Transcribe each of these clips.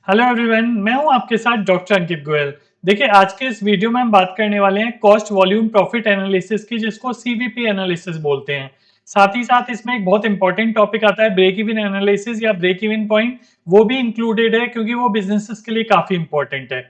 Hello everyone, मैं हूं आपके साथ डॉक्टर अंकित गोयल। देखिए, आज के इस वीडियो में हम बात करने वाले हैं कॉस्ट वॉल्यूम प्रॉफिट एनालिसिस की, जिसको सीवीपी एनालिसिस बोलते हैं। साथ ही साथ इसमें एक बहुत इंपॉर्टेंट टॉपिक आता है ब्रेक इवन एनालिसिस या ब्रेक इवन पॉइंट। वो भी इंक्लूडेड है क्योंकि वो बिजनेसेस के लिए काफी इंपॉर्टेंट है।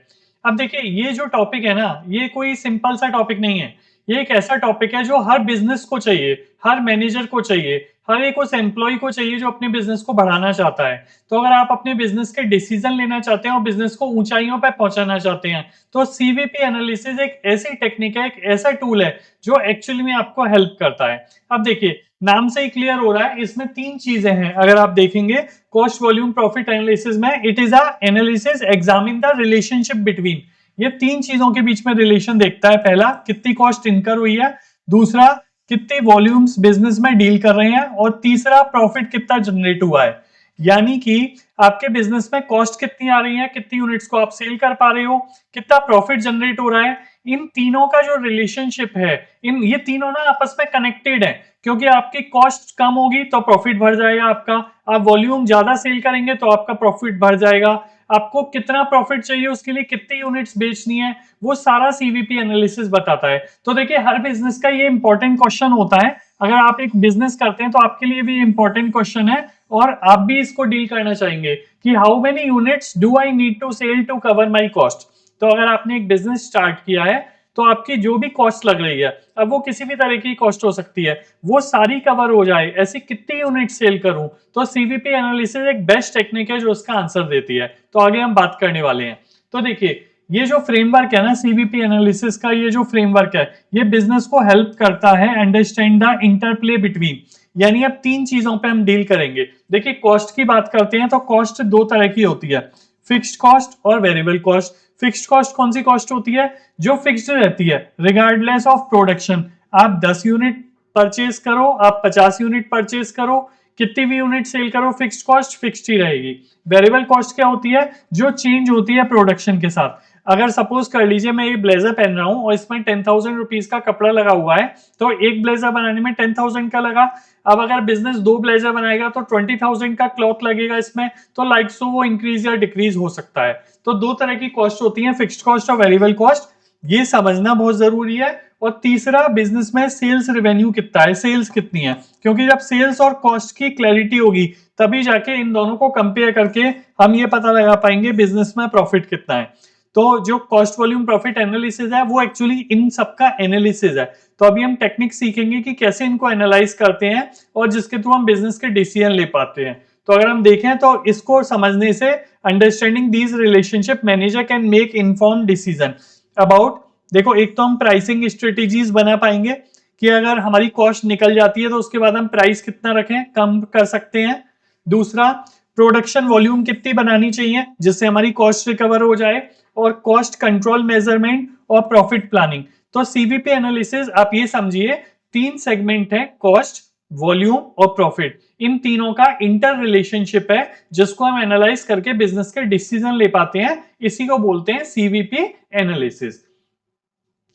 अब देखिए, ये जो टॉपिक है ना, ये कोई सिंपल सा टॉपिक नहीं है। ये एक ऐसा टॉपिक है जो हर बिजनेस को चाहिए, हर मैनेजर को चाहिए, हर एक उस एम्प्लॉय को चाहिए जो अपने बिजनेस को बढ़ाना चाहता है। तो अगर आप अपने बिजनेस के डिसीजन लेना चाहते हैं और बिजनेस को ऊंचाइयों पर पहुंचाना चाहते हैं, तो सीवीपी एनालिसिस एक ऐसी टेक्निक है, एक ऐसा टूल है जो एक्चुअली में आपको हेल्प करता है। अब देखिए, नाम से ही क्लियर हो रहा है, इसमें तीन चीजें हैं। अगर आप देखेंगे कॉस्ट वॉल्यूम प्रॉफिट एनालिसिस में, it is a analysis examine the relationship between. ये तीन चीजों के बीच में रिलेशन देखता है। पहला, कितनी कॉस्ट इनकर हुई है। दूसरा, कितने वॉल्यूम्स बिजनेस में डील कर रहे हैं। और तीसरा, प्रॉफिट कितना जनरेट हुआ है। यानी कि आपके बिजनेस में कॉस्ट कितनी आ रही है, कितनी यूनिट्स को आप सेल कर पा रहे हो, कितना प्रॉफिट जनरेट हो रहा है। इन तीनों का जो रिलेशनशिप है, इन ये तीनों ना आपस में कनेक्टेड है। क्योंकि आपकी कॉस्ट कम होगी तो प्रॉफिट बढ़ जाएगा आपका। आप वॉल्यूम ज्यादा सेल करेंगे तो आपका प्रॉफिट बढ़ जाएगा। आपको कितना प्रॉफिट चाहिए, उसके लिए कितनी यूनिट्स बेचनी है, वो सारा सीवीपी एनालिसिस बताता है। तो देखिए, हर बिजनेस का ये इंपॉर्टेंट क्वेश्चन होता है। अगर आप एक बिजनेस करते हैं तो आपके लिए भी इंपॉर्टेंट क्वेश्चन है, और आप भी इसको डील करना चाहेंगे कि how many units do I need to sell to cover my cost. तो अगर आपने एक बिजनेस स्टार्ट किया है, तो आपकी जो भी कॉस्ट लग रही है, अब वो किसी भी तरह की कॉस्ट हो सकती है, वो सारी कवर हो जाए, ऐसी कितनी यूनिट सेल करूं। तो सीवीपी एनालिसिस एक बेस्ट टेक्निक है जो उसका आंसर देती है। तो आगे हम बात करने वाले हैं। तो देखिए, ये जो फ्रेमवर्क है ना सीवीपी एनालिसिस का, ये जो फ्रेमवर्क है, ये बिजनेस को हेल्प करता है अंडरस्टैंड द इंटरप्ले बिटवीन। यानी अब तीन चीजों पे हम डील करेंगे। देखिए, कॉस्ट की बात करते हैं तो कॉस्ट दो तरह की होती है, फिक्स्ड कॉस्ट और वेरिएबल कॉस्ट। फिक्स्ड कॉस्ट कौन सी कॉस्ट होती है? जो फिक्स्ड रहती है रिगार्डलेस ऑफ प्रोडक्शन। आप 10 यूनिट परचेज करो, आप 50 यूनिट परचेज करो, कितनी भी यूनिट सेल करो, फिक्स्ड कॉस्ट फिक्स्ड ही रहेगी। वेरिएबल कॉस्ट क्या होती है? जो चेंज होती है प्रोडक्शन के साथ। अगर सपोज कर लीजिए मैं ये ब्लेजर पहन रहा हूं और इसमें 10,000 रुपीज का कपड़ा लगा हुआ है, तो एक ब्लेजर बनाने में 10,000 का लगा। अब अगर बिजनेस दो ब्लेजर बनाएगा तो 20,000 का क्लॉथ लगेगा इसमें। तो लाइक सो वो इंक्रीज या डिक्रीज हो सकता है। तो दो तरह की कॉस्ट होती है, फिक्स्ड कॉस्ट और वेरिएबल कॉस्ट। ये समझना बहुत जरूरी है। और तीसरा, बिजनेस में सेल्स रेवेन्यू कितना है, सेल्स कितनी है। क्योंकि जब सेल्स और कॉस्ट की क्लैरिटी होगी, तभी जाके इन दोनों को कंपेयर करके हम ये पता लगा पाएंगे बिजनेस में प्रॉफिट कितना है। तो जो कॉस्ट वॉल्यूम प्रॉफिट एनालिसिस है, वो एक्चुअली इन सबका एनालिसिस है। तो अभी हम टेक्निक सीखेंगे कि कैसे इनको एनालाइज करते हैं और जिसके थ्रू हम बिजनेस के डिसीजन ले पाते हैं। तो अगर हम देखें तो इसको समझने से, understanding these relationship, manager can make inform decision about. देखो, एक तो हम प्राइसिंग स्ट्रेटेजीज बना पाएंगे कि अगर हमारी कॉस्ट निकल जाती है तो उसके बाद हम प्राइस कितना रखें, कम कर सकते हैं। दूसरा, प्रोडक्शन वॉल्यूम कितनी बनानी चाहिए जिससे हमारी कॉस्ट रिकवर हो जाए। और कॉस्ट कंट्रोल मेजरमेंट और प्रॉफिट प्लानिंग। तो सीवीपी एनालिसिस आप ये समझिए, तीन सेगमेंट है, कॉस्ट, वॉल्यूम और प्रॉफिट। इन तीनों का इंटर रिलेशनशिप है जिसको हम एनालाइज करके बिजनेस के डिसीजन ले पाते हैं। इसी को बोलते हैं सीवीपी एनालिसिस।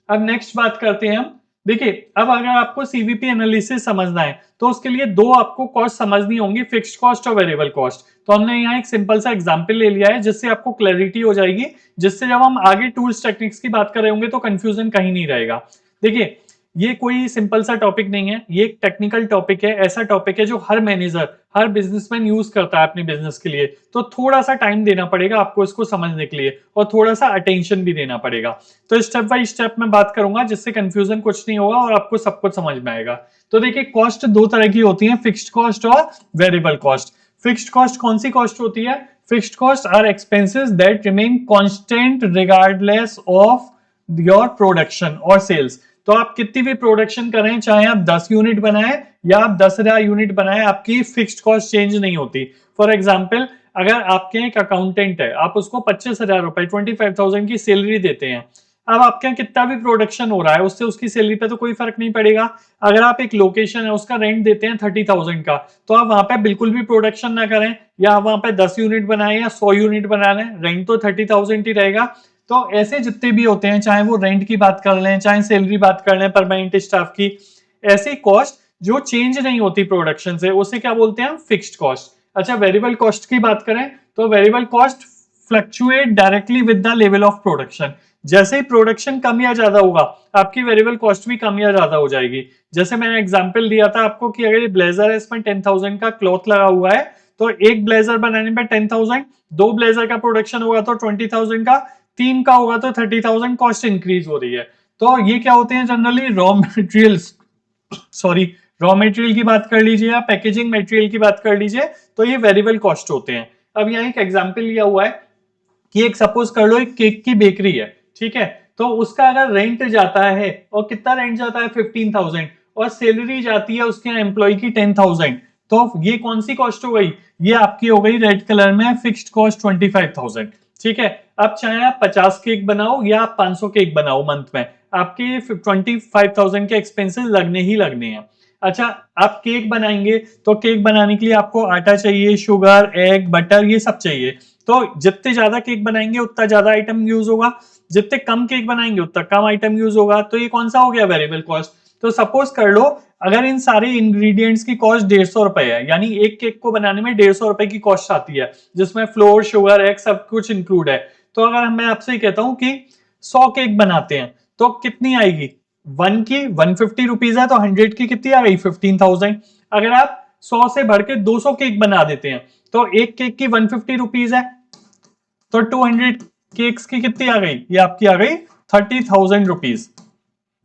अब नेक्स्ट बात करते हैं हम। देखिए, अब अगर आपको सीवीपी एनालिसिस समझना है तो उसके लिए दो आपको कॉस्ट समझनी होंगी, फिक्स्ड कॉस्ट और वेरिएबल कॉस्ट। तो हमने यहाँ एक सिंपल सा एग्जांपल ले लिया है जिससे आपको क्लैरिटी हो जाएगी, जिससे जब हम आगे टूल्स टेक्निक्स की बात कर रहे होंगे तो कंफ्यूजन कहीं नहीं रहेगा। देखिए, ये कोई सिंपल सा टॉपिक नहीं है, ये एक टेक्निकल टॉपिक है। ऐसा टॉपिक है जो हर मैनेजर, हर बिजनेसमैन यूज करता है अपने बिजनेस के लिए। तो थोड़ा सा टाइम देना पड़ेगा आपको इसको समझने के लिए, और थोड़ा सा अटेंशन भी देना पड़ेगा। तो स्टेप बाय स्टेप मैं बात करूंगा जिससे कंफ्यूजन कुछ नहीं होगा और आपको सब कुछ समझ में आएगा। तो देखिए, कॉस्ट दो तरह की होती है, फिक्स्ड कॉस्ट और वेरिएबल कॉस्ट। फिक्स्ड कॉस्ट कौन सी कॉस्ट होती है? Fixed cost are expenses that remain constant regardless of your production और सेल्स। तो आप कितनी भी प्रोडक्शन करें, चाहे आप 10 यूनिट बनाएं या आप 10,000 यूनिट बनाएं, आपकी फिक्स्ड कॉस्ट चेंज नहीं होती। फॉर एग्जाम्पल, अगर आपके एक अकाउंटेंट है, आप उसको 25,000 रुपए, 25,000 की सैलरी देते हैं। अब आपके यहाँ कितना भी प्रोडक्शन हो रहा है, उससे उसकी सैलरी पे तो कोई फर्क नहीं पड़ेगा। अगर आप एक लोकेशन है, उसका रेंट देते हैं 30,000 का, तो आप वहां पे बिल्कुल भी प्रोडक्शन ना करें, या आप वहां पे 10 यूनिट बनाए या 100 यूनिट बना लें, रेंट तो 30,000 ही रहेगा। तो ऐसे जितने भी होते हैं, चाहे वो रेंट की बात कर लें, चाहे सैलरी बात कर लें परमानेंट स्टाफ की, ऐसी कॉस्ट जो चेंज नहीं होती प्रोडक्शन से, उसे क्या बोलते हैं? Fixed cost. अच्छा, वेरिएबल कॉस्ट की बात करें तो variable cost fluctuate directly with the level of production. जैसे ही प्रोडक्शन कम या ज्यादा होगा, आपकी वेरिएबल कॉस्ट भी कम या ज्यादा हो जाएगी। जैसे मैंने एग्जांपल दिया था आपको कि अगर ये ब्लेजर है, इसमें 10,000 का क्लॉथ लगा हुआ है, तो एक ब्लेजर बनाने में 10,000, दो ब्लेजर का प्रोडक्शन होगा तो 20,000 का, तीन का होगा तो 30,000 कॉस्ट इंक्रीज हो रही है। तो ये क्या होते हैं generally raw materials, sorry raw material की बात कर लीजिए या पैकेजिंग मटेरियल की बात कर लीजिए, तो ये वेरिएबल कॉस्ट होते हैं। अब यहाँ एक एग्जांपल लिया हुआ है कि एक सपोज कर लो एक केक की बेकरी है, ठीक है, तो उसका अगर रेंट जाता है, और कितना रेंट जाता है 15,000, और सैलरी जाती है उसके एम्प्लॉय की 10,000, तो ये कौन सी कॉस्ट हो गई, ये आपकी हो गई रेड कलर में फिक्स्ड कॉस्ट 25,000। ठीक है, अब चाहे आप 50 केक बनाओ या आप 500 केक बनाओ मंथ में, आपके 25,000 के एक्सपेंसेस लगने ही लगने हैं। अच्छा, आप केक बनाएंगे तो केक बनाने के लिए आपको आटा चाहिए, शुगर, एग, बटर, ये सब चाहिए। तो जितने ज्यादा केक बनाएंगे उतना ज्यादा आइटम यूज होगा, जितने कम केक बनाएंगे उतना कम आइटम यूज होगा। तो ये कौन सा हो गया वेरिएबल कॉस्ट। तो सपोज कर लो अगर इन सारे इंग्रेडिएंट्स की कॉस्ट 150 रुपए है, यानी एक केक को बनाने में 150 रुपए की कॉस्ट आती है, जिसमें फ्लोर, शुगर, एग सब कुछ इंक्लूड है। तो अगर मैं आपसे कहता हूं कि 100 केक बनाते हैं तो कितनी आएगी, वन की 150 रुपीज है, तो 100 की कितनी आ गई 15,000। अगर आप 100 से बढ़ के 200 केक बना देते हैं तो एक केक की 150 रुपीज है, तो 200 केक्स की कितनी आ गई, ये आपकी आ गई 30,000 रुपीज।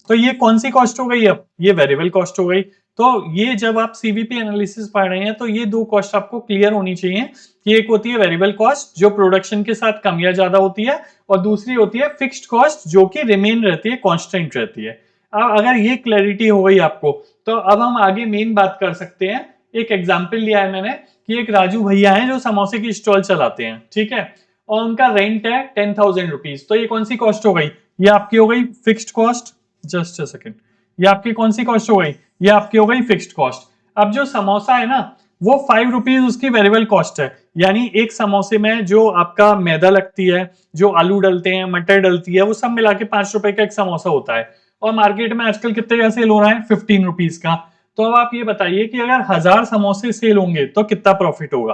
तो ये कौन सी कॉस्ट हो गई, अब ये वेरिएबल कॉस्ट हो गई। तो ये जब आप सीवीपी एनालिसिस पढ़ रहे हैं तो ये दो कॉस्ट आपको क्लियर होनी चाहिए कि एक होती है वेरिएबल कॉस्ट जो प्रोडक्शन के साथ कम या ज्यादा होती है, और दूसरी होती है फिक्स्ड कॉस्ट जो कि रिमेन रहती है, कांस्टेंट रहती है। अब अगर ये क्लैरिटी हो गई आपको, तो अब हम आगे मेन बात कर सकते हैं। एक एग्जाम्पल लिया है मैंने कि एक राजू भैया हैं जो समोसे की स्टॉल चलाते हैं, ठीक है, और उनका रेंट है 10,000 रुपीज। तो ये कौन सी कॉस्ट हो गई, ये आपकी हो गई fixed cost, just a second, ये आपकी कौन सी कॉस्ट हो गई, ये आपकी हो गई फिक्स्ड कॉस्ट। अब जो समोसा है ना, वो 5 रुपीज उसकी वेरिएबल कॉस्ट है, यानी एक समोसे में जो आपका मैदा लगती है, जो आलू डलते हैं, मटर डलती है, वो सब मिला के 5 रुपए का एक समोसा होता है, और मार्केट में आजकल कितने का सेल हो रहा है 15 रुपीज का। तो अब आप ये बताइए कि अगर 1000 समोसे सेल होंगे तो कितना प्रॉफिट होगा।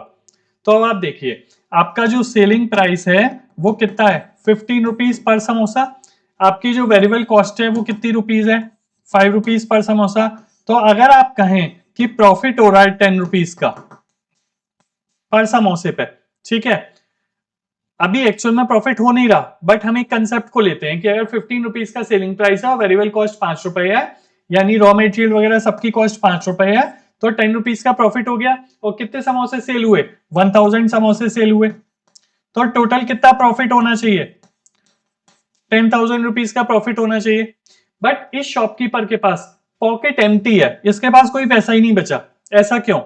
तो अब आप देखिए आपका जो सेलिंग प्राइस है वो कितना है 15 रुपीज पर समोसा, आपकी जो वेरिएबल कॉस्ट है वो कितनी रुपीज है 5 रुपीज पर समोसा। तो अगर आप कहें कि प्रॉफिट हो रहा है 10 रुपीज का पर समोसे पे, ठीक है, अभी एक्चुअल में प्रॉफिट हो नहीं रहा, बट हम एक कंसेप्ट को लेते हैं कि अगर 15 रुपीज का सेलिंग प्राइस है और वेरिएबल कॉस्ट 5 रुपए है, यानी रॉ मटेरियल वगैरह सबकी कॉस्ट 5 रुपए है, तो 10 रुपीज का प्रॉफिट हो गया। और कितने समोसे सेल हुए 1000 समोसे सेल हुए, तो टोटल कितना प्रॉफिट होना चाहिए 10,000 रुपीज का प्रॉफिट होना चाहिए। बट इस शॉपकीपर के पास पॉकेट एम्प्टी है, इसके पास कोई पैसा ही नहीं बचा। ऐसा क्यों,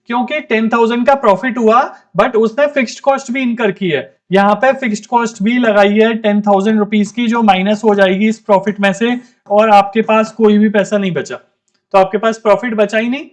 क्योंकि 10,000 का प्रॉफिट हुआ बट उसने फिक्स्ड कॉस्ट भी इनकर की है, यहाँ पे फिक्स्ड कॉस्ट भी लगाई है 10,000 रुपीज की, जो माइनस हो जाएगी इस प्रॉफिट में से, और आपके पास कोई भी पैसा नहीं बचा। तो आपके पास प्रॉफिट बचा ही नहीं,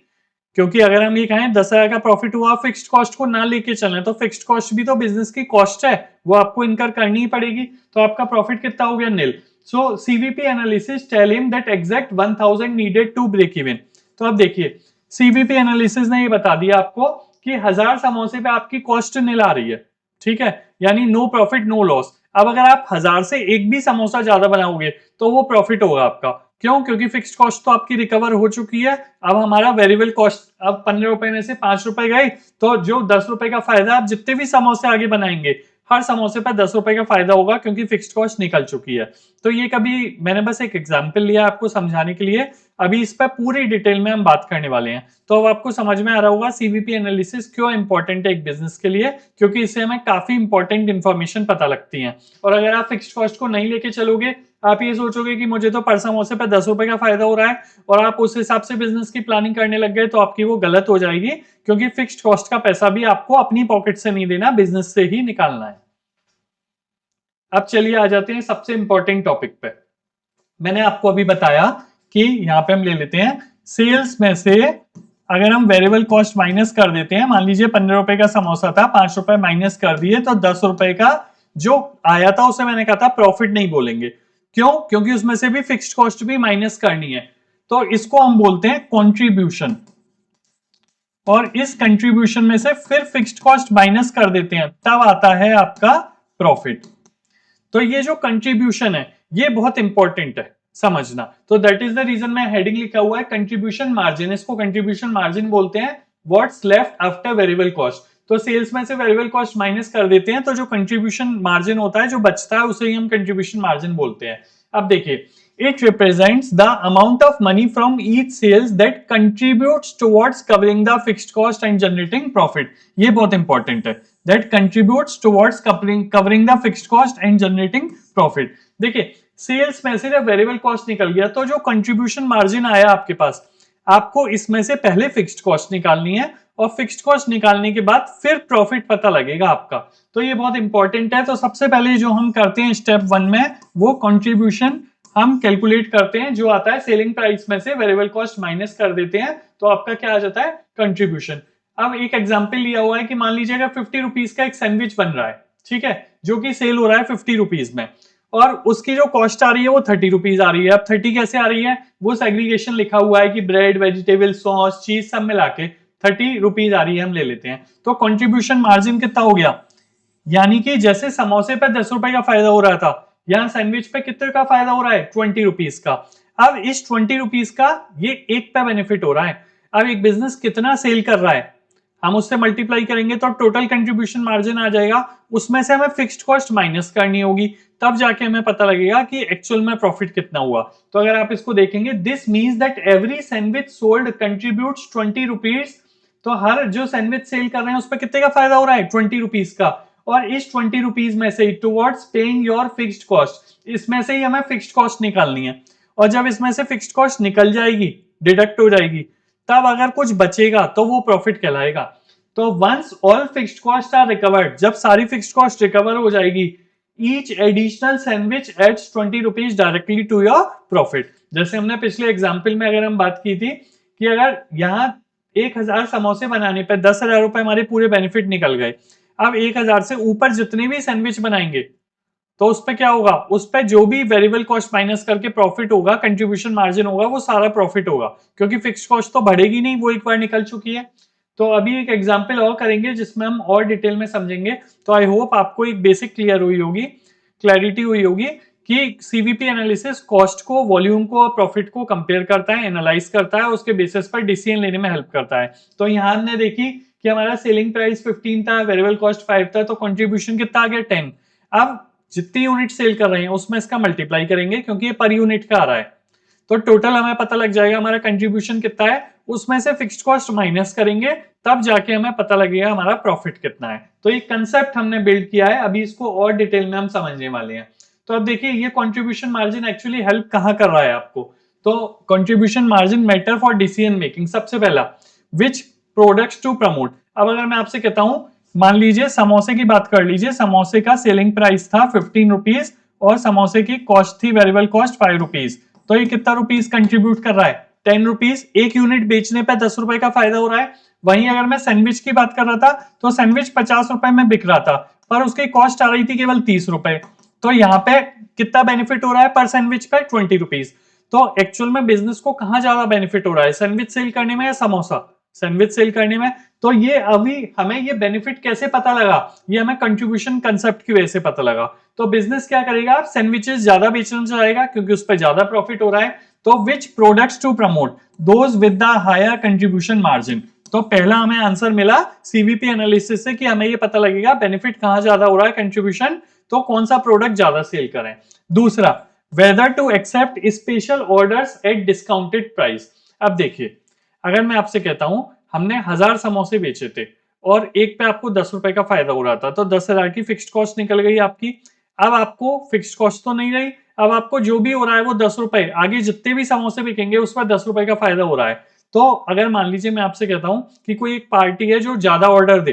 क्योंकि अगर हम ये कहें 10,000 का प्रॉफिट हुआ, फिक्स्ड कॉस्ट को ना लेके चलें, तो फिक्स्ड कॉस्ट भी तो बिजनेस की कॉस्ट है, वो आपको इनकर करनी ही पड़ेगी। तो आपका प्रॉफिट कितना हो गया nil. So CVP analysis tell him that exact 1000 needed to break even. तो अब देखिए सीवीपी एनालिसिस ने ये बता दिया आपको कि 1000 समोसे पे आपकी कॉस्ट नील आ रही है, ठीक है, यानी नो प्रॉफिट नो लॉस। अब अगर आप 1000 से एक भी समोसा ज्यादा बनाओगे तो वो प्रॉफिट होगा आपका, क्यों, क्योंकि फिक्स्ड कॉस्ट तो आपकी रिकवर हो चुकी है। अब हमारा वेरिएबल कॉस्ट अब 15 रुपए में से 5 रुपए गए, तो जो 10 रुपए का फायदा, आप जितने भी समोसे आगे बनाएंगे हर समोसे पर 10 रुपए का फायदा होगा, क्योंकि फिक्स्ड कॉस्ट निकल चुकी है। तो ये कभी मैंने बस एक एग्जांपल लिया आपको समझाने के लिए, अभी इस पर पूरी डिटेल में हम बात करने वाले हैं। तो अब आपको समझ में आ रहा होगा सीवीपी एनालिसिस क्यों इंपॉर्टेंट है एक बिजनेस के लिए, क्योंकि इससे हमें काफी इंपॉर्टेंट इंफॉर्मेशन पता लगती है। और अगर आप फिक्स्ड कॉस्ट को नहीं लेके चलोगे, आप ये सोचोगे कि मुझे तो पर समोसे पे 10 रुपए का फायदा हो रहा है, और आप उस हिसाब से बिजनेस की प्लानिंग करने लग गए, तो आपकी वो गलत हो जाएगी, क्योंकि फिक्स्ड कॉस्ट का पैसा भी आपको अपनी पॉकेट से नहीं देना, बिजनेस से ही निकालना है। अब चलिए आ जाते हैं सबसे इंपॉर्टेंट टॉपिक पे। मैंने आपको अभी बताया कि यहाँ पे हम ले लेते हैं सेल्स में से, अगर हम वेरिएबल कॉस्ट माइनस कर देते हैं, मान लीजिए 15 रुपए का समोसा था, 5 रुपए माइनस कर दिए, तो 10 रुपए का जो आया था उसे मैंने कहा था प्रॉफिट नहीं बोलेंगे। क्यों, क्योंकि उसमें से भी फिक्स्ड कॉस्ट भी माइनस करनी है। तो इसको हम बोलते हैं कंट्रीब्यूशन। और इस कंट्रीब्यूशन में से फिर फिक्स्ड कॉस्ट माइनस कर देते हैं, तब आता है आपका प्रॉफिट। तो ये जो कंट्रीब्यूशन है ये बहुत इंपॉर्टेंट है समझना। तो दैट इज द रीजन मैं हेडिंग लिखा हुआ है कंट्रीब्यूशन मार्जिन, इसको कंट्रीब्यूशन मार्जिन बोलते हैं। What's left after variable cost, तो सेल्स में से वेरिएबल कॉस्ट माइनस कर देते हैं, तो जो कंट्रीब्यूशन मार्जिन होता है जो बचता है उसे ही हम कंट्रीब्यूशन मार्जिन बोलते हैं। अब देखिए, it represents the amount of money from each sales that contributes towards covering the fixed cost and generating profit। ये बहुत इंपॉर्टेंट है, that contributes towards covering the fixed cost and generating profit। देखिए, sales में से जब variable cost निकल गया तो जो कंट्रीब्यूशन मार्जिन आया आपके पास, आपको इसमें से पहले फिक्स्ड कॉस्ट निकालनी है और फिक्स्ड कॉस्ट निकालने के बाद फिर प्रॉफिट पता लगेगा आपका। तो ये बहुत इंपॉर्टेंट है। तो सबसे पहले जो हम करते हैं स्टेप 1 में, वो कंट्रीब्यूशन हम कैलकुलेट करते हैं, जो आता है सेलिंग प्राइस में से वेरिएबल कॉस्ट माइनस कर देते हैं, तो आपका क्या आ जाता है, कंट्रीब्यूशन। अब एक एग्जांपल लिया हुआ है कि मान लीजिए अगर 50 रुपीज का एक सैंडविच बन रहा है, ठीक है, जो कि सेल हो रहा है 50 रुपीज में, और उसकी जो कॉस्ट आ रही है वो 30 रुपीज आ रही है। अब 30 कैसे आ रही है, वो सेग्रीगेशन लिखा हुआ है कि ब्रेड, वेजिटेबल, सॉस, चीज सब मिला के 30 रुपीज आ रही है, हम ले लेते हैं। तो कंट्रीब्यूशन मार्जिन कितना हो गया, यानी कि जैसे समोसे पे 10 रुपए का फायदा हो रहा था, यहाँ सैंडविच पे कितने का फायदा हो रहा है, 20 रुपीज का। अब इस 20 रुपीज का ये एक पे बेनिफिट हो रहा है। अब एक बिजनेस कितना सेल कर रहा है, हम उससे मल्टीप्लाई करेंगे तो टोटल कंट्रीब्यूशन मार्जिन आ जाएगा, उसमें से हमें फिक्स्ड कॉस्ट माइनस करनी होगी, तब जाके हमें पता लगेगा कि एक्चुअल में प्रॉफिट कितना हुआ। तो अगर आप इसको देखेंगे, this means that every sandwich sold contributes 20 rupees. तो हर जो सैंडविच सेल कर रहे हैं उस पर कितने का फायदा हो रहा है, 20 रुपीज का। और इस 20 रुपीज में से towards paying your fixed cost, इसमें से ही हमें फिक्स्ड कॉस्ट निकालनी है। और जब इसमें से फिक्स्ड कॉस्ट निकल जाएगी, डिडक्ट हो जाएगी, तब अगर कुछ बचेगा तो वो प्रॉफिट कहलाएगा। तो once all fixed cost are recovered, जब सारी फिक्स्ड कॉस्ट रिकवर हो जाएगी, each additional sandwich adds 20 rupees directly to your profit. जैसे हमने पिछले एग्जाम्पल में अगर हम बात की थी कि अगर यहाँ 1000 समोसे बनाने पर 10,000 रुपए हमारे पूरे बेनिफिट निकल गए, अब 1000 से ऊपर जितने भी सैंडविच बनाएंगे तो उस पर क्या होगा, उस पर जो भी वेरिएबल कॉस्ट माइनस करके प्रॉफिट होगा, कंट्रीब्यूशन मार्जिन होगा, वो सारा प्रॉफिट होगा, क्योंकि फिक्स्ड कॉस्ट तो बढ़ेगी नहीं, वो एक बार निकल चुकी है। तो अभी एक एग्जांपल और करेंगे जिसमें हम और डिटेल में समझेंगे। तो आई होप आपको एक बेसिक क्लियर हुई होगी, क्लैरिटी हुई होगी कि सीवीपी एनालिसिस कॉस्ट को, वॉल्यूम को और प्रॉफिट को कंपेयर करता है, एनालाइज करता है, उसके बेसिस पर डिसीजन लेने में हेल्प करता है। तो यहाँ हमने देखी कि हमारा सेलिंग प्राइस 15 था, वेरिएबल कॉस्ट 5 था, तो कंट्रीब्यूशन कितना आ गया, 10। अब जितनी यूनिट सेल कर रहे हैं उसमें इसका मल्टीप्लाई करेंगे, क्योंकि ये पर यूनिट का आ रहा है, तो टोटल हमें पता लग जाएगा हमारा कंट्रीब्यूशन कितना है, उसमें से फिक्स्ड कॉस्ट माइनस करेंगे, तब जाके हमें पता लगेगा हमारा प्रॉफिट कितना है। तो ये कंसेप्ट हमने बिल्ड किया है, अभी इसको और डिटेल में हम समझने वाले हैं। तो अब देखिए, ये कंट्रीब्यूशन मार्जिन एक्चुअली हेल्प कहाँ कर रहा है आपको। तो contribution margin matter for decision making. सबसे पहला, विच प्रोडक्ट्स टू प्रमोट। अब अगर मैं आपसे कहता हूं, मान लीजिए समोसे की बात कर लीजिए, समोसे का सेलिंग प्राइस था 15 रुपीज और समोसे की कॉस्ट थी, वेरिएबल कॉस्ट 5 रुपीज, तो ये कितना रुपीज कंट्रीब्यूट कर रहा है, 10 रुपीज। एक यूनिट बेचने पर 10 रुपए का फायदा हो रहा है। वहीं अगर मैं सैंडविच की बात कर रहा था, तो सैंडविच 50 रुपए में बिक रहा था, पर उसकी कॉस्ट आ रही थी केवल 30 रुपए, तो यहाँ पे कितना बेनिफिट हो रहा है पर सैंडविच पे, 20 रुपीज। तो एक्चुअल में बिजनेस को कहां ज्यादा बेनिफिट हो रहा है, सैंडविच सेल करने में या समोसा सैंडविच सेल करने में। तो ये अभी हमें ये बेनिफिट कैसे पता लगा, ये हमें कंट्रीब्यूशन कंसेप्ट की वजह से पता लगा। तो बिजनेस क्या करेगा, सैंडविचेस ज्यादा बेचना चाहेगा क्योंकि उस पर ज्यादा प्रॉफिट हो रहा है। तो which products to promote, those with the higher contribution margin. तो पहला हमें आंसर मिला सीवीपी एनालिसिस से कि हमें ये पता लगेगा बेनिफिट कहां ज्यादा हो रहा है, कंट्रीब्यूशन, तो कौन सा प्रोडक्ट ज्यादा सेल करें। दूसरा, whether to accept special orders at discounted price. अब देखिए, अगर मैं आपसे कहता हूं हमने 1000 समोसे बेचे थे और एक पे आपको 10 रुपए का फायदा हो रहा था, तो 10,000 की फिक्स्ड कॉस्ट निकल गई आपकी। अब आपको फिक्स्ड कॉस्ट तो नहीं रही, अब आपको जो भी हो रहा है वो 10 रुपए, आगे जितने भी समोसे बिकेंगे उस पर 10 रुपए का फायदा हो रहा है। तो अगर मान लीजिए मैं आपसे कहता हूं कि कोई एक पार्टी है जो ज्यादा ऑर्डर दे,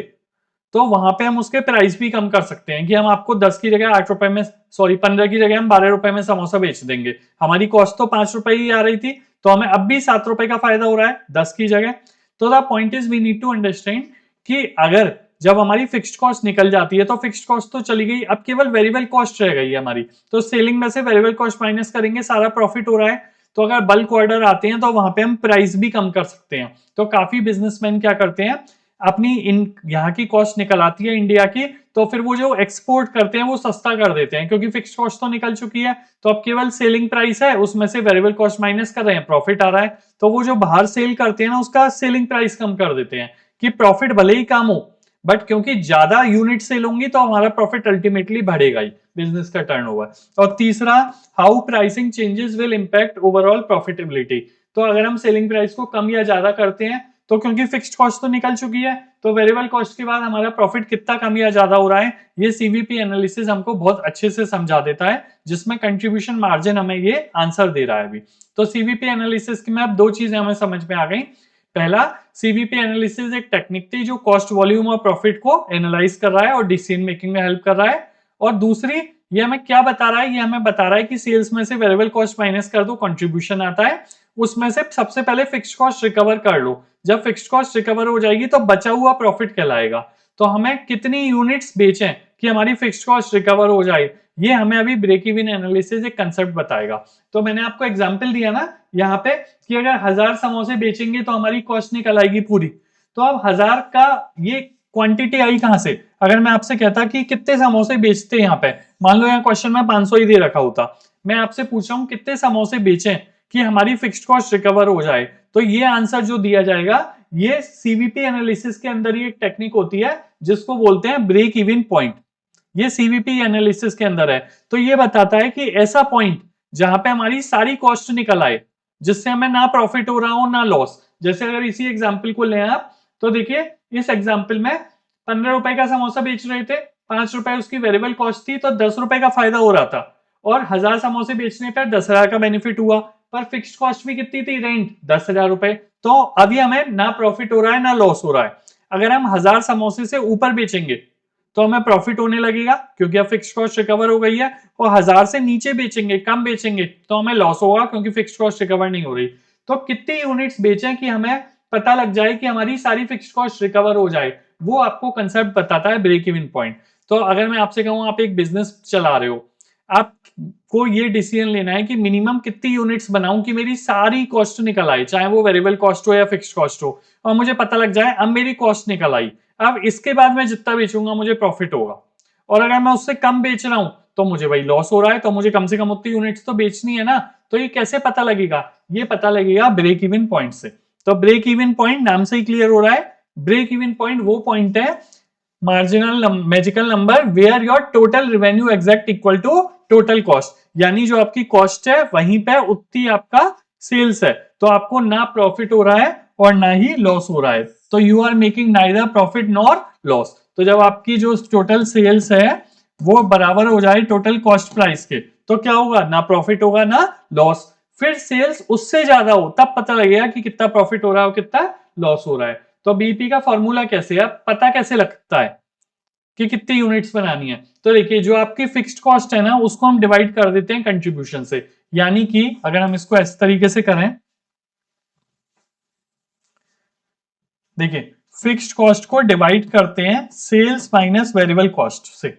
तो वहां पे हम उसके प्राइस भी कम कर सकते हैं कि हम आपको 10 की जगह 8 रुपए में, सॉरी 15 की जगह हम 12 रुपए में समोसा बेच देंगे। हमारी कॉस्ट तो 5 रुपए ही आ रही थी, तो हमें अब भी 7 रुपए का फायदा हो रहा है 10 की जगह। तो the point is we need to understand कि अगर जब हमारी फिक्स्ड कॉस्ट निकल जाती है तो फिक्स्ड कॉस्ट तो चली गई, अब केवल वेरिएबल कॉस्ट रह गई है हमारी। तो सेलिंग में से वेरिएबल कॉस्ट माइनस करेंगे, सारा प्रॉफिट हो रहा है। तो अगर बल्क ऑर्डर आते हैं तो वहां पे हम प्राइस भी कम कर सकते हैं। तो काफी बिजनेसमैन क्या करते हैं, अपनी इन यहाँ की कॉस्ट निकल आती है इंडिया की, तो फिर वो जो एक्सपोर्ट करते हैं वो सस्ता कर देते हैं, क्योंकि फिक्स कॉस्ट तो निकल चुकी है, तो अब केवल सेलिंग प्राइस है, उसमें से वेरिएबल कॉस्ट माइनस कर रहे हैं, प्रॉफिट आ रहा है, तो वो जो बाहर सेल करते हैं ना उसका सेलिंग प्राइस कम कर देते हैं कि प्रॉफिट भले ही कम हो, बट क्योंकि ज्यादा यूनिट सेल होंगी तो हमारा प्रॉफिट अल्टीमेटली बढ़ेगा ही, बिजनेस का टर्नओवर। और तीसरा, how pricing changes will impact overall profitability. तो अगर हम सेलिंग प्राइस को कम या ज्यादा करते हैं तो क्योंकि फिक्स्ड कॉस्ट तो निकल चुकी है, तो वेरिएबल कॉस्ट के बाद हमारा प्रॉफिट कितना कम या ज्यादा हो रहा है, ये सीवीपी एनालिसिस हमको बहुत अच्छे से समझा देता है, जिसमें कंट्रीब्यूशन मार्जिन हमें ये आंसर दे रहा है अभी। तो सीवीपी एनालिसिस की में अब दो चीजें हमें समझ में आ गई। पहला, सीवीपी एनालिसिस एक टेक्निक थी जो कॉस्ट, वॉल्यूम और प्रॉफिट को एनालाइज कर रहा है और डिसीजन मेकिंग में हेल्प कर रहा है। और दूसरी, ये हमें क्या बता रहा है, ये हमें बता रहा है कि सेल्स में से वेरिएबल कॉस्ट माइनस कर दो, कंट्रीब्यूशन आता है, उसमें से सबसे पहले फिक्स्ड कॉस्ट रिकवर कर लो, जब फिक्स्ड कॉस्ट रिकवर हो जाएगी तो बचा हुआ प्रॉफिट कहलाएगा। तो हमें कितनी यूनिट्स बेचें कि हमारी फिक्स्ड कॉस्ट रिकवर हो जाए, ये हमें अभी ब्रेक इवन एनालिसिस एक कंसेप्ट बताएगा। तो मैंने आपको एग्जांपल दिया ना यहाँ पे कि अगर 1000 समोसे बेचेंगे तो हमारी कॉस्ट निकल आएगी पूरी। तो अब 1000 का ये क्वांटिटी आई कहां से, अगर मैं आपसे कहता कि कितने समोसे बेचते हैं यहाँ पे, मान लो यहाँ क्वेश्चन में 500 ही दे रखा होता, मैं आपसे पूछ रहा हूँ कितने समोसे बेचें कि हमारी फिक्स्ड कॉस्ट रिकवर हो जाए, तो ये आंसर जो दिया जाएगा, ये सीवीपी एनालिसिस के अंदर ही एक टेक्निक होती है जिसको बोलते हैं ब्रेक इवन पॉइंट। ये सीवीपी एनालिसिस के अंदर है। तो ये बताता है कि ऐसा पॉइंट जहां पे हमारी सारी कॉस्ट निकल आए, जिससे हमें ना प्रॉफिट हो रहा हो ना लॉस। जैसे अगर इसी एग्जाम्पल को लें आप, तो देखिए इस एग्जाम्पल में 15 रुपए का समोसा बेच रहे थे, 5 रुपए उसकी वेरिएबल कॉस्ट थी, तो 10 रुपए का फायदा हो रहा था, और 1000 समोसे बेचने पर 10,000 का बेनिफिट हुआ, पर फिक्स्ड कॉस्ट भी कितनी थी, रेंट 10,000 रुपए। तो अभी हमें ना प्रॉफिट हो रहा है ना लॉस हो रहा है। अगर हम 1000 समोसे से ऊपर बेचेंगे तो हमें प्रॉफिट होने लगेगा, क्योंकि अब फिक्स्ड कॉस्ट रिकवर हो गई है, और 1000 से नीचे बेचेंगे, कम बेचेंगे, तो हमें लॉस होगा, क्योंकि फिक्स्ड कॉस्ट रिकवर नहीं हो रही। तो कितनी यूनिट्स बेचें कि हमें पता लग जाए कि हमारी सारी फिक्स्ड कॉस्ट रिकवर हो जाए, वो आपको कंसेप्ट बताता है ब्रेक इवन पॉइंट। तो अगर मैं आपसे कहूं आप एक बिजनेस चला रहे हो, आपको ये डिसीजन लेना है कि मिनिमम कितनी यूनिट्स बनाऊं कि मेरी सारी कॉस्ट निकल आए, चाहे वो वेरिएबल कॉस्ट हो या फिक्स्ड कॉस्ट हो, और मुझे पता लग जाए अब मेरी कॉस्ट निकल आई, अब इसके बाद मैं जितना बेचूंगा मुझे प्रॉफिट होगा। और अगर मैं उससे कम बेच रहा हूं तो मुझे भाई लॉस हो रहा है, तो मुझे कम से कम उतनी यूनिट्स तो बेचनी है ना। तो ये कैसे पता लगेगा, ये पता लगेगा ब्रेक इवन पॉइंट से। तो ब्रेक इवन पॉइंट नाम से ही क्लियर हो रहा है, ब्रेक इवन पॉइंट वो पॉइंट है, marginal magical number where your total revenue exact equal to total cost, यानी जो आपकी कॉस्ट है वहीं पे उतनी आपका सेल्स है, तो आपको ना प्रॉफिट हो रहा है और ना ही लॉस हो रहा है। तो you are making neither profit nor loss. तो जब आपकी जो टोटल सेल्स है वो बराबर हो जाए टोटल कॉस्ट प्राइस के, तो क्या होगा, ना प्रॉफिट होगा ना लॉस। फिर सेल्स उससे ज्यादा हो तब पता लगेगा कि कितना प्रॉफिट हो रहा है और कितना लॉस हो रहा है। तो बीपी का फॉर्मूला कैसे है, पता कैसे लगता है कि कितनी यूनिट्स बनानी है। तो देखिए जो आपकी फिक्स्ड कॉस्ट है ना उसको हम डिवाइड कर देते हैं कंट्रीब्यूशन से, यानी कि अगर हम इसको इस तरीके से करें, देखिए फिक्स्ड कॉस्ट को डिवाइड करते हैं सेल्स माइनस वेरिएबल कॉस्ट से।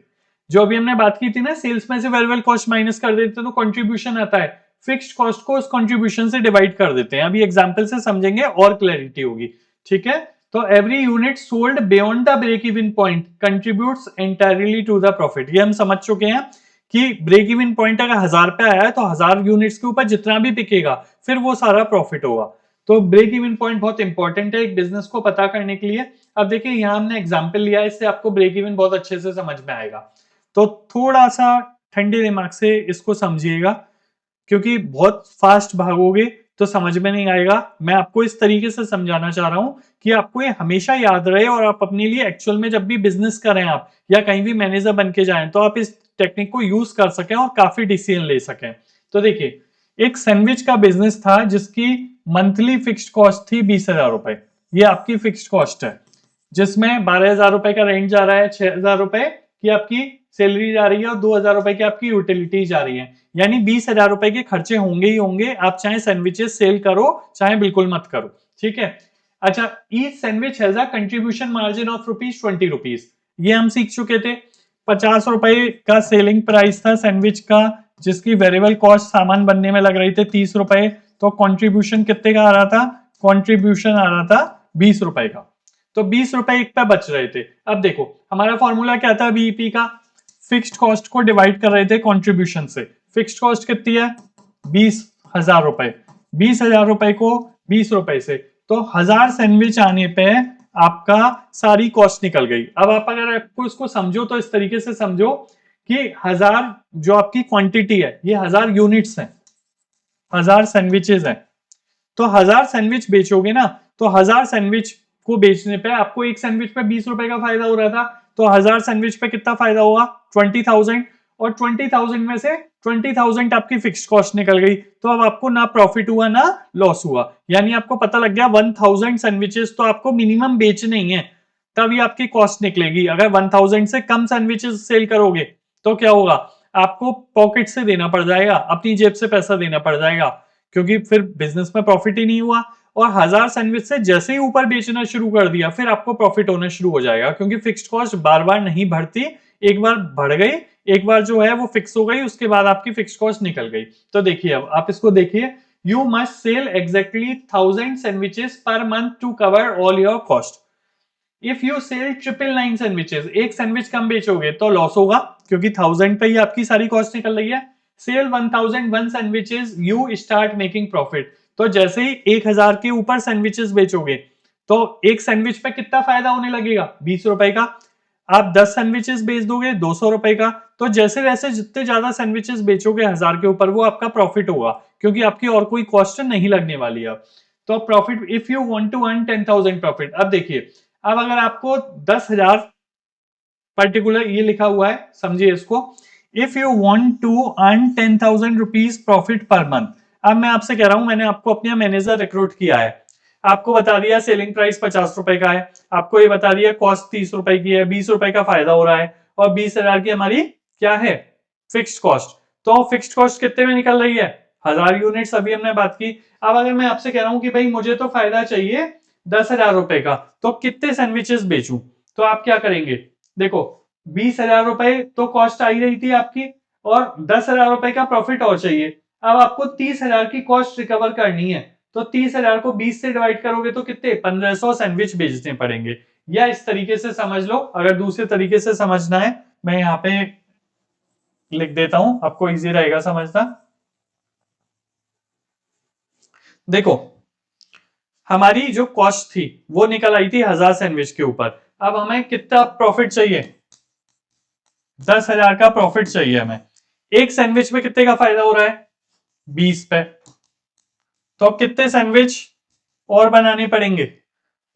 जो अभी हमने बात की थी ना, सेल्स में से वेरिएबल कॉस्ट माइनस कर देते हैं तो कंट्रीब्यूशन आता है, फिक्स्ड कॉस्ट को उस कंट्रीब्यूशन से डिवाइड कर देते हैं। अभी एग्जांपल से समझेंगे और क्लैरिटी होगी, ठीक है। तो every unit sold beyond the break even point contributes entirely to the profit. ये हम समझ चुके हैं कि ब्रेक इवन पॉइंट अगर 1000 पे आया है तो 1000 यूनिट्स के ऊपर जितना भी बिकेगा फिर वो सारा प्रॉफिट होगा। तो ब्रेक इवन पॉइंट बहुत इंपॉर्टेंट है एक बिजनेस को पता करने के लिए। अब देखिए यहाँ हमने एग्जांपल लिया है, इससे आपको ब्रेक इवन बहुत अच्छे से समझ में आएगा। तो थोड़ा सा ठंडे दिमाग से इसको समझिएगा, क्योंकि बहुत फास्ट भागोगे तो समझ में नहीं आएगा। मैं आपको इस तरीके से समझाना चाह रहा हूं कि आपको ये हमेशा याद रहे, और आप अपने लिए एक्चुअल में जब भी बिजनेस करें आप या कहीं भी मैनेजर बन के जाएं तो आप इस टेक्निक को यूज कर सकें और काफी डिसीजन ले सकें। तो देखिए एक सैंडविच का बिजनेस था जिसकी मंथली फिक्स्ड कॉस्ट थी 20,000 रुपए, ये आपकी फिक्स्ड कॉस्ट है, जिसमें 12,000 रुपए का रेंट जा रहा है, 6,000 रुपए की आपकी सैलरी जा रही है और 2,000 रुपए की आपकी यूटिलिटी जा रही है, यानी 20,000 रुपए के खर्चे होंगे ही होंगे, आप चाहे सैंडविचेस सेल करो चाहे बिल्कुल मत करो, ठीक है। अच्छा, each sandwich has a contribution margin of ₹20 ये हम सीख चुके थे। 50 रुपए का सेलिंग प्राइस था सैंडविच का, जिसकी वेरिएबल कॉस्ट सामान बनने में लग रही थी 30 रुपए, तो कंट्रीब्यूशन कितने का आ रहा था? कंट्रीब्यूशन आ रहा था 20 रुपए का। तो 20 रुपए एक पे बच रहे थे। अब देखो हमारा फॉर्मूला क्या था बीईपी का? फिक्स्ड कॉस्ट को डिवाइड कर रहे थे कंट्रीब्यूशन से। फिक्स्ड कॉस्ट कितनी है? 20,000 रुपए। 20,000 रुपए को 20 रुपए से, तो 1000 सैंडविच आने पे आपका सारी कॉस्ट निकल गई। अब आप अगर आपको इसको समझो तो इस तरीके से समझो कि 1000 जो आपकी क्वांटिटी है ये 1000 यूनिट्स हैं, 1000 सैंडविचेस हैं। तो 1000 सैंडविच बेचोगे ना, तो 1000 सैंडविच को बेचने पे आपको एक सैंडविच पे 20 रुपए का फायदा हो रहा था। तो 1000 सैंडविच पे कितना फायदा होगा? 20,000। और 20,000 में से 20,000 आपकी फिक्स्ड कॉस्ट निकल गई। तो अब आपको ना प्रॉफिट हुआ ना लॉस हुआ। यानी आपको पता लग गया 1000 सैंडविचेस तो आपको मिनिमम बेचने ही है, तभी आपकी कॉस्ट निकलेगी। अगर 1000 से कम सैंडविचेस सेल करोगे तो क्या होगा? आपको पॉकेट से देना पड़ जाएगा, अपनी जेब से पैसा देना पड़ जाएगा, क्योंकि फिर बिजनेस में प्रॉफिट ही नहीं हुआ। और 1000 सैंडविच से जैसे ही ऊपर बेचना शुरू कर दिया फिर आपको प्रॉफिट होना शुरू हो जाएगा, क्योंकि फिक्स्ड कॉस्ट बार बार नहीं बढ़ती, एक बार बढ़ गई, एक बार जो है वो फिक्स हो गई, उसके बाद आपकी फिक्स्ड कॉस्ट निकल गई। तो देखिए अब आप इसको देखिए, you must sell exactly 1000 sandwiches per month to cover all your cost. If you sell 999 sandwiches, एक सैंडविच कम बेचोगे तो लॉस होगा, क्योंकि 1000 पे ही आपकी सारी कॉस्ट निकल रही है। Sell 1001 sandwiches you start making profit. तो जैसे ही 1000 के ऊपर सैंडविचेस बेचोगे तो एक सैंडविच पे कितना फायदा होने लगेगा? 20 रुपए का। आप 10 सैंडविचेस बेच दोगे 200 रुपए का। तो जैसे जैसे जितने ज्यादा सैंडविचेस बेचोगे 1000 के ऊपर, वो आपका प्रॉफिट होगा, क्योंकि आपकी और कोई कॉस्ट नहीं लगने वाली है। तो profit, if you want to earn 10,000 profit. अब देखिए, अब अगर आपको 10,000 पर्टिकुलर ये लिखा हुआ है, समझिए इसको, if you want to earn 10,000 rupees profit per month. अब मैं आपसे कह रहा हूं, मैंने आपको अपना मैनेजर रिक्रूट किया है, आपको बता दिया सेलिंग प्राइस 50 रुपए का है, आपको ये बता दिया कॉस्ट 30 रुपए की है, 20 रुपए का फायदा हो रहा है, और 20,000 की हमारी क्या है? Fixed cost. तो फिक्स्ड कॉस्ट कितने में निकल रही है? 1000 यूनिट्स, अभी हमने बात की। अब अगर मैं आपसे कह रहा हूं कि भाई मुझे तो फायदा चाहिए 10,000 रुपए का, तो कितने सैंडविचेस बेचूं? तो आप क्या करेंगे? देखो 20,000 रुपए तो कॉस्ट आई रही थी आपकी, और 10,000 रुपए का प्रॉफिट और चाहिए। अब आपको 30,000 की कॉस्ट रिकवर करनी है, तो 30,000 को 20 से डिवाइड करोगे तो कितने? 1500 सैंडविच बेचने पड़ेंगे। या इस तरीके से समझ लो, अगर दूसरे तरीके से समझना है मैं यहाँ पे लिख देता हूं, आपको इजी रहेगा समझना। देखो हमारी जो कॉस्ट थी वो निकल आई थी 1000 सैंडविच के ऊपर। अब हमें कितना प्रॉफिट चाहिए? 10,000 का प्रॉफिट चाहिए हमें। एक सैंडविच में कितने का फायदा हो रहा है? 20 पे। तो अब कितने सैंडविच और बनाने पड़ेंगे?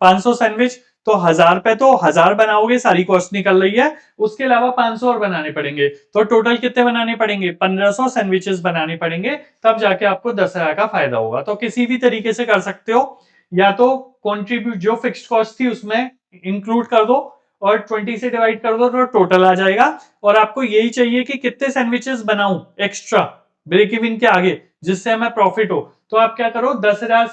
500 सैंडविच। तो 1000 पे तो 1000 बनाओगे, सारी कॉस्ट निकल रही है, उसके अलावा 500 और बनाने पड़ेंगे। तो टोटल कितने बनाने पड़ेंगे? 1500 सैंडविचेस बनाने पड़ेंगे, तब जाके आपको 10,000 का फायदा होगा। तो किसी भी तरीके से कर सकते हो, या तो कॉन्ट्रीब्यूट जो फिक्स्ड कॉस्ट थी उसमें इंक्लूड कर दो और 20 से डिवाइड कर दो तो टोटल आ जाएगा। और आपको यही चाहिए कि कितने सैंडविचेस बनाऊं एक्स्ट्रा ब्रेक इवन के आगे, जिससे हमें प्रॉफिट हो। तो आप क्या करो, 10,000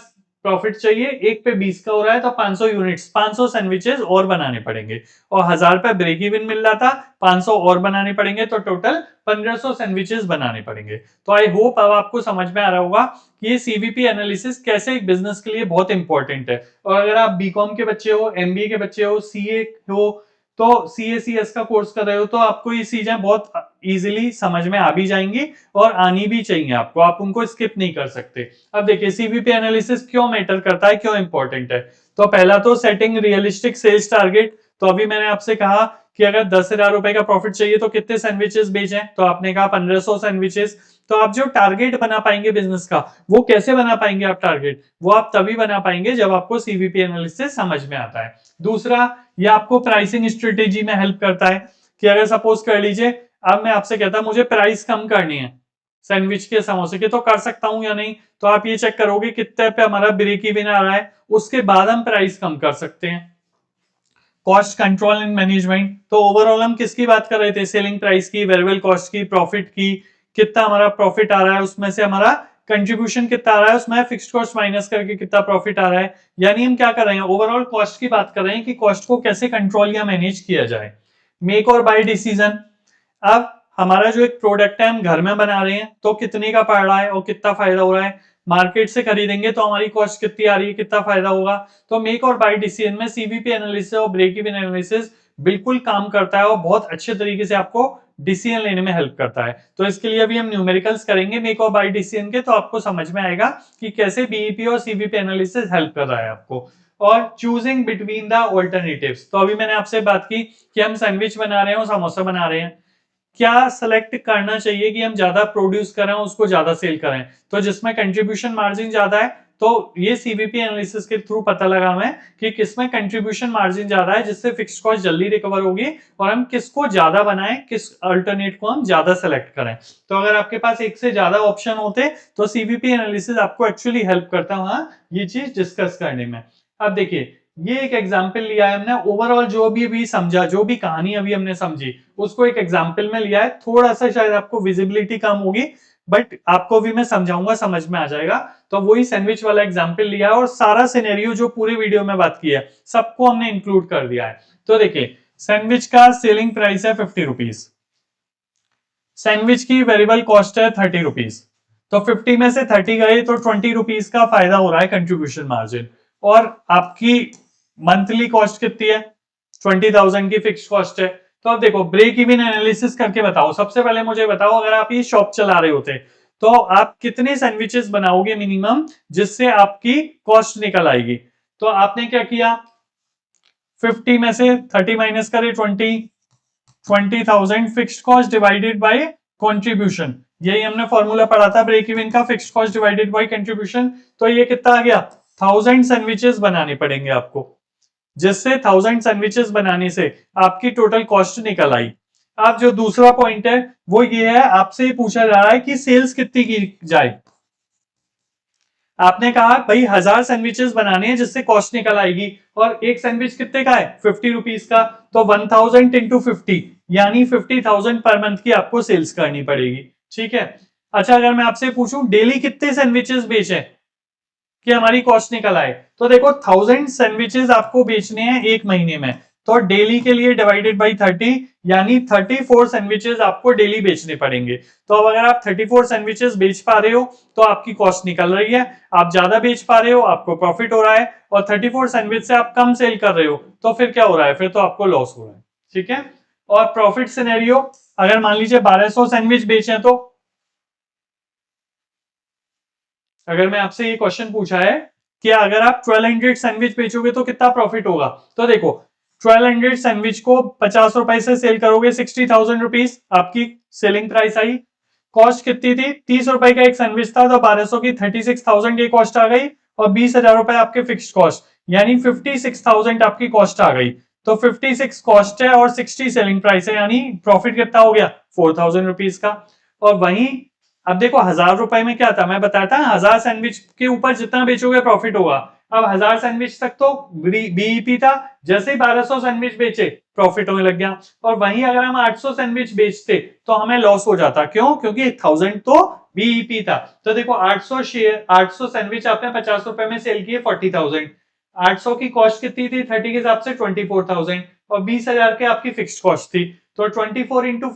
प्रॉफिट चाहिए, एक पे 20 का हो रहा है, तो 500 यूनिट्स, 500 सैंडविचेस और बनाने पड़ेंगे। और 1000 पे ब्रेक इवन मिल रहा था, 500 और बनाने पड़ेंगे, तो टोटल 1500 सैंडविचेस बनाने पड़ेंगे। तो आई होप अब आपको समझ में आ रहा होगा कि ये सीवीपी एनालिसिस कैसे एक बिजनेस के लिए बहुत इंपॉर्टेंट है। और अगर आप बीकॉम के बच्चे हो, एमबीए के बच्चे हो, सीए हो, तो सीएसीएस का कोर्स कर रहे हो, तो आपको ये चीजें बहुत इजीली समझ में आ भी जाएंगी और आनी भी चाहिए आपको, आप उनको स्किप नहीं कर सकते। अब देखिए सीवीपी एनालिसिस क्यों मैटर करता है, क्यों इंपॉर्टेंट है। तो पहला तो सेटिंग रियलिस्टिक सेल्स टारगेट। तो अभी मैंने आपसे कहा कि अगर 10,000 रुपए का प्रॉफिट चाहिए तो कितने सैंडविचेस बेचें, तो आपने कहा 1500 सैंडविचेस। तो आप जो टारगेट बना पाएंगे बिजनेस का, वो कैसे बना पाएंगे आप टारगेट? वो आप तभी बना पाएंगे जब आपको सीवीपी एनालिसिस समझ में आता है। दूसरा, ये आपको प्राइसिंग स्ट्रेटेजी में हेल्प करता है कि अगर सपोज कर लीजिए अब मैं आपसे कहता मुझे प्राइस कम करनी है सैंडविच के, समोसे के, तो कर सकता हूं या नहीं? तो आप ये चेक करोगे कितने पे हमारा ब्रेक इवन आ रहा है, उसके बाद हम प्राइस कम कर सकते हैं। Cost control and management. तो ओवरऑल हम किसकी बात कर रहे थे? सेलिंग प्राइस की, वेरिएबल कॉस्ट की, प्रॉफिट की, कितना हमारा प्रॉफिट आ रहा है, उसमें से हमारा कंट्रीब्यूशन कितना आ रहा है, उसमें फिक्स्ड कॉस्ट माइनस करके कितना प्रॉफिट आ रहा है। यानी हम क्या कर रहे हैं, ओवरऑल कॉस्ट की बात कर रहे हैं कि कॉस्ट को कैसे कंट्रोल या मैनेज किया जाए। मेक और बाय डिसीजन। अब हमारा जो एक प्रोडक्ट है हम घर में बना रहे हैं तो कितने का पड़ रहा है और कितना फायदा हो रहा है, मार्केट से खरीदेंगे तो हमारी कॉस्ट कितनी आ रही है, कितना फायदा होगा। तो मेक और बाय डिसीजन में सीवीपी एनालिसिस और ब्रेक इवन एनालिसिस बिल्कुल काम करता है और बहुत अच्छे तरीके से आपको डिसीजन लेने में हेल्प करता है। तो इसके लिए अभी हम न्यूमेरिकल्स करेंगे मेक और बाय डिसीजन के, तो आपको समझ में आएगा कि कैसे बीईपी और सीवीपी एनालिसिस हेल्प कर रहा है आपको। और चूजिंग बिटवीन द ऑल्टरनेटिव्स, तो अभी मैंने आपसे बात की कि हम सैंडविच बना रहे हैं और समोसा बना रहे हैं, क्या सेलेक्ट करना चाहिए कि हम ज्यादा प्रोड्यूस करें उसको ज्यादा सेल करें। तो जिसमें कंट्रीब्यूशन मार्जिन ज्यादा है, तो ये सीवीपी एनालिसिस के थ्रू पता लगा हमें कि किसमें कंट्रीब्यूशन मार्जिन ज्यादा है जिससे फिक्स्ड कॉस्ट जल्दी रिकवर होगी, और हम किसको ज्यादा बनाएं, किस अल्टरनेट को हम ज्यादा सेलेक्ट करें। तो अगर आपके पास एक से ज्यादा ऑप्शन होते तो सीवीपी एनालिसिस आपको एक्चुअली हेल्प करता है वहां ये चीज डिस्कस करने में। अब देखिए ये एक एग्जाम्पल लिया है हमने, ओवरऑल जो भी समझा, जो भी कहानी अभी हमने समझी उसको एक एग्जाम्पल में लिया है। थोड़ा सा शायद आपको विजिबिलिटी कम होगी बट आपको भी मैं समझाऊंगा, समझ में आ जाएगा। तो वही सैंडविच वाला एग्जाम्पल लिया है और सारा सिनेरियो जो पूरे वीडियो में बात की है सबको हमने इंक्लूड कर दिया है। तो देखिए सैंडविच का सेलिंग प्राइस है 50 रुपीज, सैंडविच की वेरिएबल कॉस्ट है 30 रुपीज, तो 50 में से 30 गए तो 20 रुपीज का फायदा हो रहा है कंट्रीब्यूशन मार्जिन। और आपकी मंथली कॉस्ट कितनी है, 20,000 की फिक्स कॉस्ट है। तो अब देखो ब्रेक इवन एनालिसिस करके बताओ, सबसे पहले मुझे बताओ अगर आप ये शॉप चला रहे होते तो आप कितने सैंडविचेस बनाओगे मिनिमम जिससे आपकी कॉस्ट निकल आएगी। तो आपने क्या किया, 50 में से 30 माइनस करे 20,000 fixed cost divided by contribution, यही हमने फॉर्मूला पढ़ा था ब्रेक इवन का, fixed cost divided by contribution. तो ये कितना आ गया, 1000 सैंडविचेस बनाने पड़ेंगे आपको, जिससे 1000 सैंडविचेस बनाने से आपकी टोटल कॉस्ट निकल आई। अब जो दूसरा पॉइंट है वो ये है, आपसे पूछा जा रहा है कि सेल्स कितनी की जाए। आपने कहा भाई 1000 सैंडविचेस बनाने हैं जिससे कॉस्ट निकल आएगी, और एक सैंडविच कितने का है 50 रुपीज का, तो 1000 इंटू 50 यानी 50,000 पर मंथ की आपको सेल्स करनी पड़ेगी। ठीक है। अच्छा अगर मैं आपसे पूछूं डेली कितने सैंडविचेस बेचे कि हमारी कॉस्ट निकल आए, तो देखो 1000 सैंडविचेस आपको बेचने हैं एक महीने में, तो डेली के लिए डिवाइडेड बाई 30 यानी 34 सैंडविचेस आपको डेली बेचने पड़ेंगे। तो अब अगर आप 34 सैंडविचेस बेच पा रहे हो तो आपकी कॉस्ट निकल रही है, आप ज्यादा बेच पा रहे हो आपको प्रॉफिट हो रहा है, और 34 सैंडविच से आप कम सेल कर रहे हो तो फिर क्या हो रहा है, फिर तो आपको लॉस हो रहा है। ठीक है। और प्रॉफिट सिनेरियो, अगर मान लीजिए 1200 सैंडविच बेचे तो, अगर मैं आपसे ये क्वेश्चन पूछा है कि अगर आप 1200 सैंडविच बेचोगे तो कितना प्रॉफिट होगा, तो देखो 1200 सैंडविच को 50 रुपए से सेल करोगे, 60,000 रुपीज आपकी सेलिंग प्राइस आई। कॉस्ट कितनी थी, 30 रुपए का एक सैंडविच था, तो 1200 की 36,000 की कॉस्ट आ गई, और 20,000 रुपए आपके फिक्स्ड कॉस्ट यानी 56,000 आपकी कॉस्ट आ गई। तो 56 कॉस्ट है और 60 सेलिंग प्राइस है, यानी प्रॉफिट कितना हो गया 4,000 रुपीज का। और वहीं अब देखो 1000 रुपए में क्या था, मैं बताया था 1000 सैंडविच के ऊपर जितना बेचोगे प्रॉफिट होगा। अब 1000 सैंडविच तक तो बीईपी था, जैसे ही 1200 सैंडविच बेचे प्रॉफिट होने लग गया। और वहीं अगर हम 800 सैंडविच बेचते तो हमें लॉस हो जाता, क्यों, क्योंकि 1000 तो बीईपी था। तो देखो 800 सैंडविच आपने 50 रुपए में सेल किए 40,000, 800 की कॉस्ट कितनी थी 30 के हिसाब से 24,000, और 20,000 की आपकी फिक्स कॉस्ट थी। तो 24 इंटू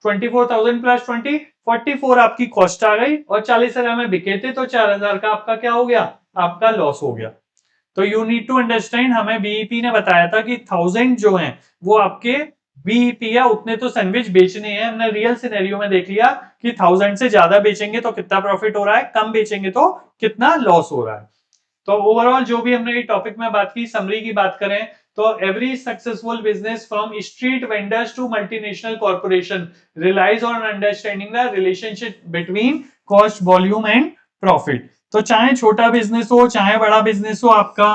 24,000 प्लस 20 44 आपकी कॉस्ट आ गई, और 40,000 में बिके थे तो 4,000 का आपका क्या हो गया, आपका लॉस हो गया। तो यू नीड टू अंडरस्टैंड, हमें बीईपी ने बताया था कि 1000 जो है वो आपके बीईपी है, उतने तो सैंडविच बेचने हैं। हमने रियल सिनेरियो में देख लिया कि 1000 से ज्यादा बेचेंगे तो कितना प्रॉफिट हो रहा है, कम बेचेंगे तो कितना लॉस हो रहा है। तो ओवरऑल जो भी हमने ये टॉपिक में बात की, समरी की बात करें तो every successful business from street vendors to multinational corporation relies on understanding the relationship between cost volume and profit. तो चाहे छोटा बिजनेस हो चाहे बड़ा बिजनेस हो आपका,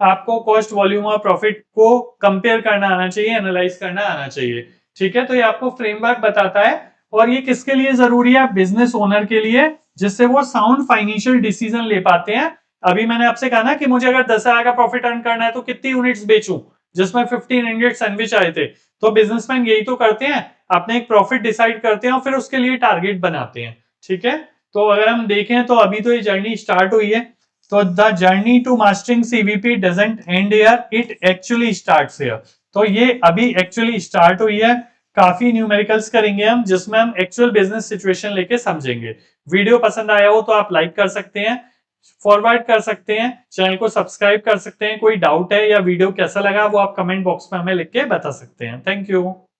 आपको कॉस्ट वॉल्यूम और प्रॉफिट को कंपेयर करना आना चाहिए, एनालाइज करना आना चाहिए। ठीक है। तो ये आपको फ्रेमवर्क बताता है, और ये किसके लिए जरूरी है, बिजनेस ओनर के लिए, जिससे वो साउंड फाइनेंशियल डिसीजन ले पाते हैं। अभी मैंने आपसे कहा ना कि मुझे अगर 10,000 का प्रॉफिट अर्न करना है तो कितनी यूनिट्स बेचूं, जिसमें 1500 सैंडविच आए थे। तो बिजनेसमैन यही तो करते हैं, अपने एक प्रॉफिट डिसाइड करते हैं और फिर उसके लिए टारगेट बनाते हैं। ठीक है। तो अगर हम देखें तो अभी तो ये जर्नी स्टार्ट हुई है, तो the journey to mastering CVP doesn't end here, it actually starts here. तो ये अभी एक्चुअली स्टार्ट हुई है। काफी न्यूमेरिकल्स करेंगे हम, जिसमें हम एक्चुअल बिजनेस सिचुएशन लेके समझेंगे। वीडियो पसंद आया हो तो आप लाइक कर सकते हैं, फॉरवर्ड कर सकते हैं, चैनल को सब्सक्राइब कर सकते हैं। कोई डाउट है या वीडियो कैसा लगा वो आप कमेंट बॉक्स में हमें लिख के बता सकते हैं। Thank you.